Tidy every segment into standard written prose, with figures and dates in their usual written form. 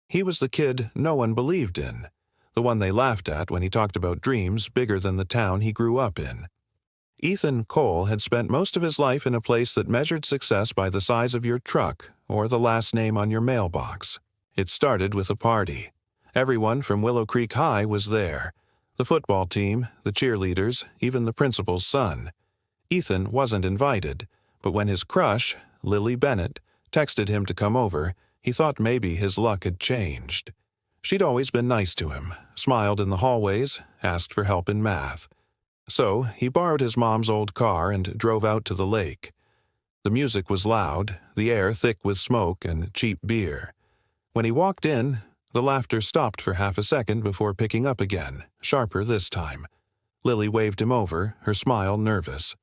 He was the kid no one believed in, the one they laughed at when he talked about dreams bigger than the town he grew up in. Ethan Cole had spent most of his life in a place that measured success by the size of your truck or the last name on your mailbox. It started with a party. Everyone from Willow Creek High was there. The football team, the cheerleaders, even the principal's son. Ethan wasn't invited, but when his crush, Lily Bennett, texted him to come over, he thought maybe his luck had changed. She'd always been nice to him, smiled in the hallways, asked for help in math. So he borrowed his mom's old car and drove out to the lake. The music was loud, the air thick with smoke and cheap beer. When he walked in, the laughter stopped for half a second before picking up again, sharper this time. Lily waved him over, her smile nervous.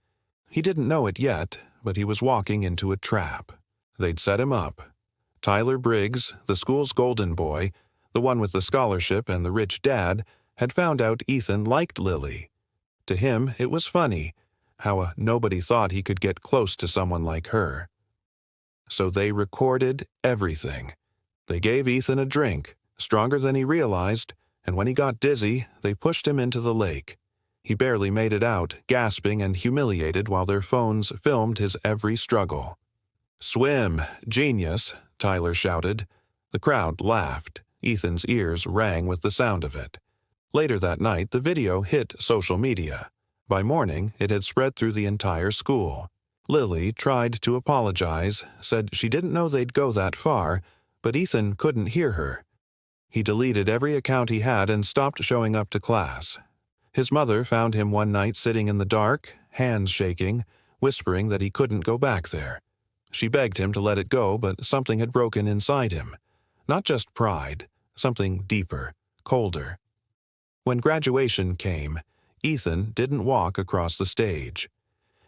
He didn't know it yet, but he was walking into a trap. They'd set him up. Tyler Briggs, the school's golden boy, the one with the scholarship and the rich dad, had found out Ethan liked Lily. To him, it was funny how nobody thought he could get close to someone like her. So they recorded everything. They gave Ethan a drink, stronger than he realized, and when he got dizzy, they pushed him into the lake. He barely made it out, gasping and humiliated while their phones filmed his every struggle. "Swim, genius," Tyler shouted. The crowd laughed. Ethan's ears rang with the sound of it. Later that night, the video hit social media. By morning, it had spread through the entire school. Lily tried to apologize, said she didn't know they'd go that far, but Ethan couldn't hear her. He deleted every account he had and stopped showing up to class. His mother found him one night sitting in the dark, hands shaking, whispering that he couldn't go back there. She begged him to let it go, but something had broken inside him. Not just pride, something deeper, colder. When graduation came, Ethan didn't walk across the stage.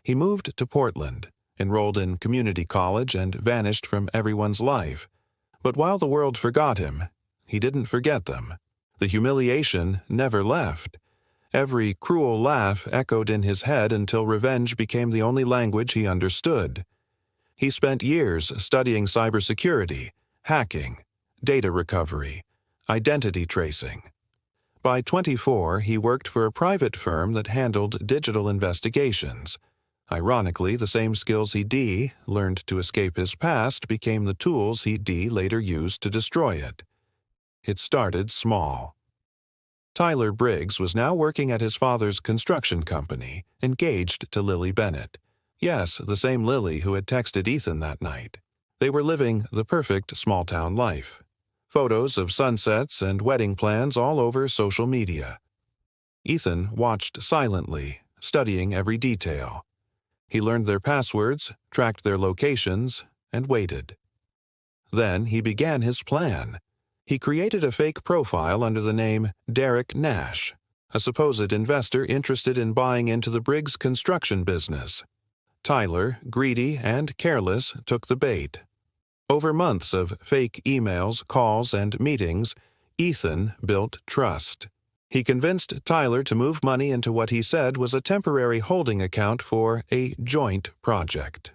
He moved to Portland, enrolled in community college, and vanished from everyone's life. But while the world forgot him, he didn't forget them. The humiliation never left. Every cruel laugh echoed in his head until revenge became the only language he understood. He spent years studying cybersecurity, hacking, data recovery, identity tracing. By 24, he worked for a private firm that handled digital investigations. Ironically, the same skills learned to escape his past became the tools later used to destroy it. It started small. Tyler Briggs was now working at his father's construction company, engaged to Lily Bennett. Yes, the same Lily who had texted Ethan that night. They were living the perfect small-town life. Photos of sunsets and wedding plans all over social media. Ethan watched silently, studying every detail. He learned their passwords, tracked their locations, and waited. Then he began his plan. He created a fake profile under the name Derek Nash, a supposed investor interested in buying into the Briggs construction business. Tyler, greedy and careless, took the bait. Over months of fake emails, calls, and meetings, Ethan built trust. He convinced Tyler to move money into what he said was a temporary holding account for a joint project.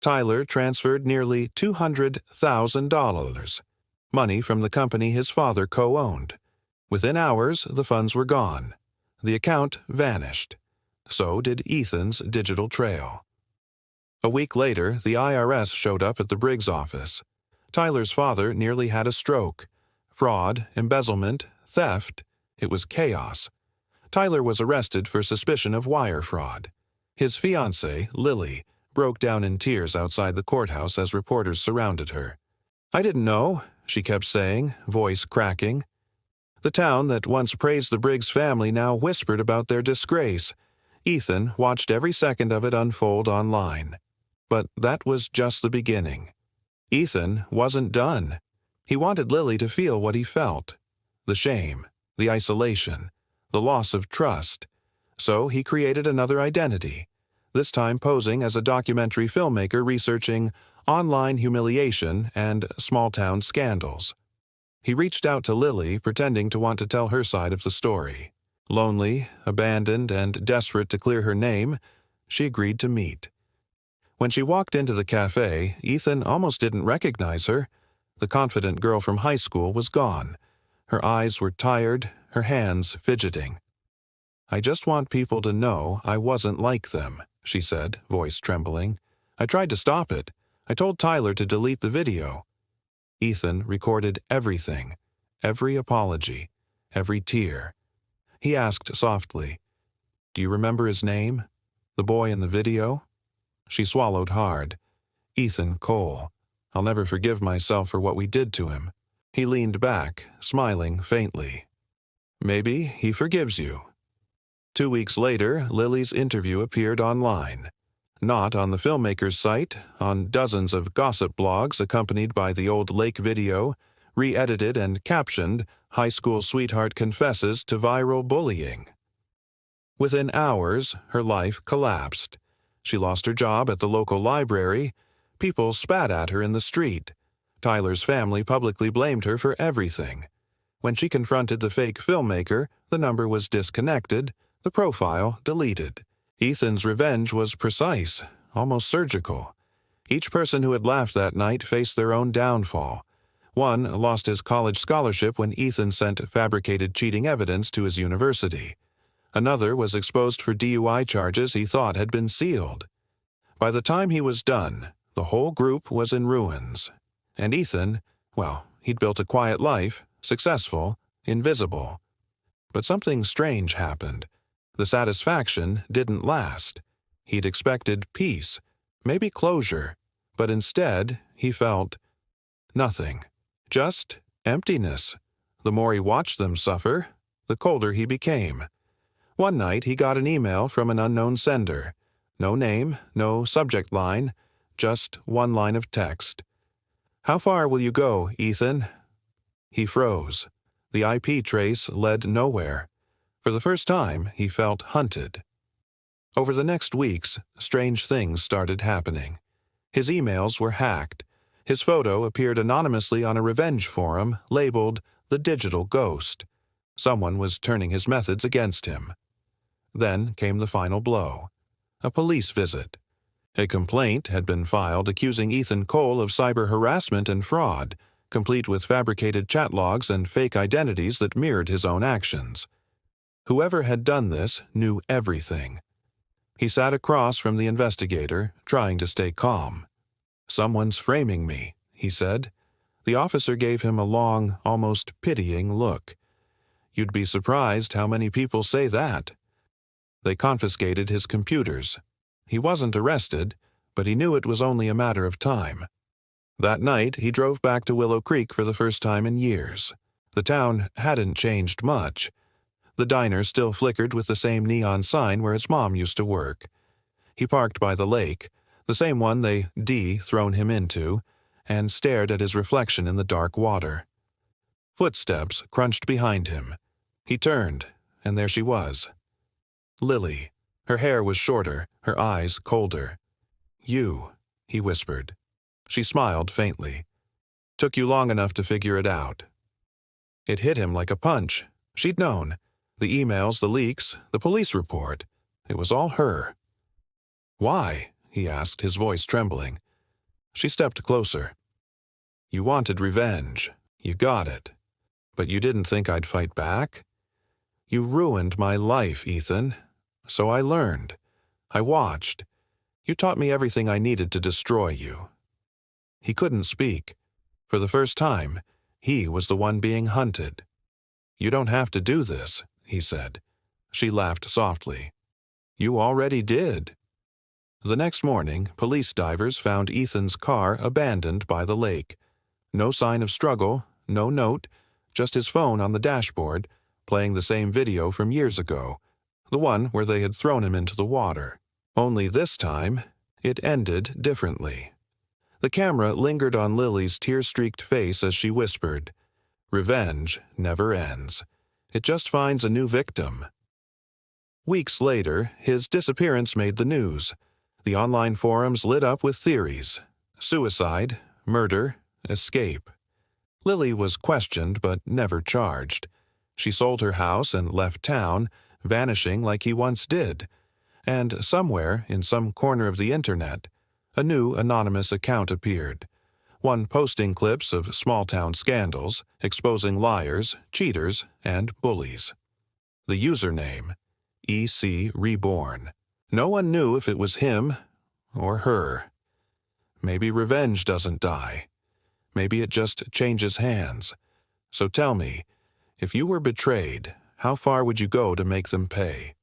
Tyler transferred nearly $200,000, money from the company his father co-owned. Within hours, the funds were gone. The account vanished. So did Ethan's digital trail. A week later, the IRS showed up at the Briggs office. Tyler's father nearly had a stroke. Fraud, embezzlement, theft. It was chaos. Tyler was arrested for suspicion of wire fraud. His fiancée, Lily, broke down in tears outside the courthouse as reporters surrounded her. "I didn't know," she kept saying, voice cracking. The town that once praised the Briggs family now whispered about their disgrace. Ethan watched every second of it unfold online. But that was just the beginning. Ethan wasn't done. He wanted Lily to feel what he felt. The shame, the isolation, the loss of trust. So he created another identity, this time posing as a documentary filmmaker researching online humiliation and small-town scandals. He reached out to Lily, pretending to want to tell her side of the story. Lonely, abandoned, and desperate to clear her name, she agreed to meet. When she walked into the cafe, Ethan almost didn't recognize her. The confident girl from high school was gone. Her eyes were tired, her hands fidgeting. "I just want people to know I wasn't like them," she said, voice trembling. "I tried to stop it. I told Tyler to delete the video." Ethan recorded everything, every apology, every tear. He asked softly, "Do you remember his name? The boy in the video?" She swallowed hard. "Ethan Cole. I'll never forgive myself for what we did to him." He leaned back, smiling faintly. "Maybe he forgives you." 2 weeks later, Lily's interview appeared online. Not on the filmmaker's site, on dozens of gossip blogs accompanied by the old lake video, re-edited and captioned, "High school sweetheart confesses to viral bullying." Within hours, her life collapsed. She lost her job at the local library. People spat at her in the street. Tyler's family publicly blamed her for everything. When she confronted the fake filmmaker, the number was disconnected, the profile deleted. Ethan's revenge was precise, almost surgical. Each person who had laughed that night faced their own downfall. One lost his college scholarship when Ethan sent fabricated cheating evidence to his university. Another was exposed for DUI charges he thought had been sealed. By the time he was done, the whole group was in ruins. And Ethan, well, he'd built a quiet life, successful, invisible. But something strange happened. The satisfaction didn't last. He'd expected peace, maybe closure, but instead he felt nothing. Just emptiness. The more he watched them suffer, the colder he became. One night he got an email from an unknown sender. No name, no subject line, just one line of text. "How far will you go, Ethan?" He froze. The IP trace led nowhere. For the first time, he felt hunted. Over the next weeks, strange things started happening. His emails were hacked. His photo appeared anonymously on a revenge forum labeled "The Digital Ghost." Someone was turning his methods against him. Then came the final blow. A police visit. A complaint had been filed accusing Ethan Cole of cyber harassment and fraud, complete with fabricated chat logs and fake identities that mirrored his own actions. Whoever had done this knew everything. He sat across from the investigator, trying to stay calm. "Someone's framing me," he said. The officer gave him a long, almost pitying look. "You'd be surprised how many people say that." They confiscated his computers. He wasn't arrested, but he knew it was only a matter of time. That night, he drove back to Willow Creek for the first time in years. The town hadn't changed much. The diner still flickered with the same neon sign where his mom used to work. He parked by the lake, the same one they'd thrown him into, and stared at his reflection in the dark water. Footsteps crunched behind him. He turned, and there she was. Lily. Her hair was shorter, her eyes colder. "You," he whispered. She smiled faintly. "Took you long enough to figure it out." It hit him like a punch. She'd known. The emails, the leaks, the police report. It was all her. "Why?" he asked, his voice trembling. She stepped closer. "You wanted revenge. You got it. But you didn't think I'd fight back? You ruined my life, Ethan. So I learned. I watched. You taught me everything I needed to destroy you." He couldn't speak. For the first time, he was the one being hunted. "You don't have to do this," he said. She laughed softly. "You already did." The next morning, police divers found Ethan's car abandoned by the lake. No sign of struggle, no note, just his phone on the dashboard, playing the same video from years ago, the one where they had thrown him into the water. Only this time, it ended differently. The camera lingered on Lily's tear-streaked face as she whispered, "Revenge never ends. It just finds a new victim." Weeks later, his disappearance made the news. The online forums lit up with theories. Suicide, murder, escape. Lily was questioned but never charged. She sold her house and left town, vanishing like he once did. And somewhere, in some corner of the internet, a new anonymous account appeared. one posting clips of small-town scandals, exposing liars, cheaters, and bullies. The username, EC Reborn. No one knew if it was him or her. Maybe revenge doesn't die. Maybe it just changes hands. So tell me, if you were betrayed, how far would you go to make them pay?